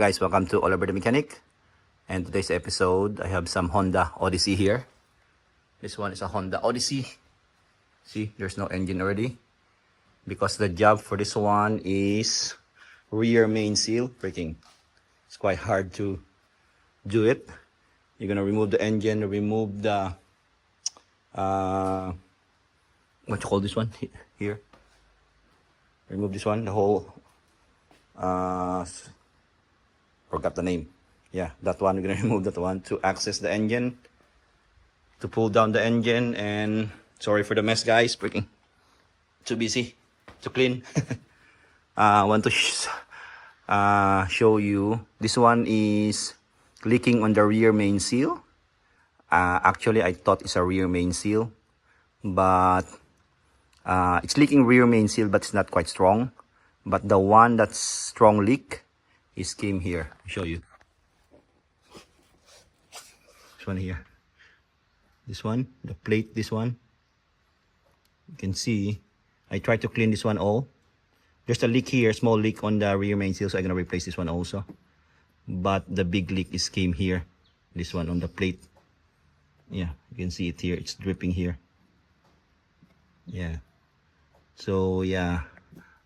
guys, welcome to Oliver the Mechanic. And today's episode, I have some Honda Odyssey here. This one is a Honda Odyssey. See, there's no engine already. Because the job for this one is rear main seal braking. It's quite hard to do it. You're gonna remove the engine, remove the what you call this one here. Remove this one, the whole forgot the name. Yeah, that one, we're gonna remove that one to access the engine, to pull down the engine. And sorry for the mess, guys, freaking too busy to clean. Want to show you, this one is leaking on the rear main seal. Actually, I thought it's a rear main seal, but it's leaking rear main seal, but it's not quite strong. But the one that's strong leak is came here. I'll show you. This one here. This one, the plate, this one. You can see, I tried to clean this one all. There's a leak here, small leak on the rear main seal, so I'm gonna replace this one also. But the big leak is came here. This one on the plate. Yeah, you can see it here. It's dripping here. Yeah. So yeah,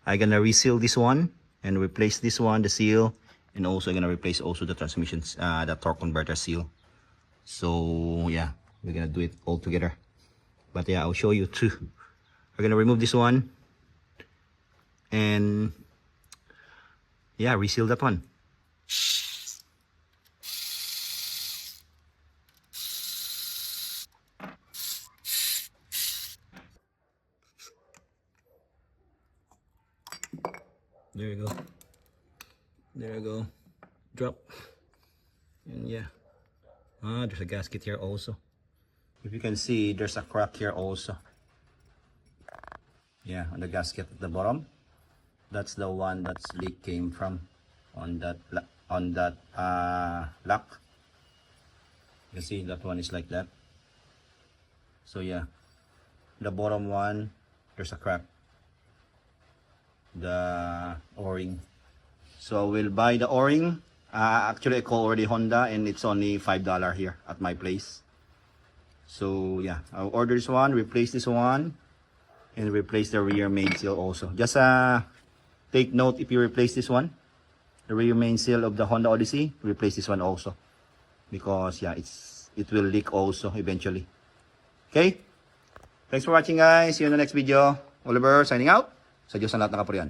I'm gonna reseal this one and replace this one, the seal, and also I'm gonna replace also the transmissions, the torque converter seal. So yeah, we're gonna do it all together. But yeah, I'll show you too. We're gonna remove this one and yeah, reseal that one. There you go. There you go. Drop. And yeah. There's a gasket here also. If you can see, there's a crack here also. Yeah, on the gasket at the bottom. That's the one that's leak came from on that lock. You can see that one is like that. So yeah, the bottom one, there's a crack. The O-ring. So we'll buy the O-ring. Actually, I call already Honda, and it's only $5 here at my place. So yeah, I'll order this one, replace this one, and replace the rear main seal also. Just take note, if you replace this one, the rear main seal of the Honda Odyssey, replace this one also, because yeah, it will leak also eventually. Okay, thanks for watching, guys. See you in the next video. Oliver signing out. Sa Diyos ang lahat ng kapurihan.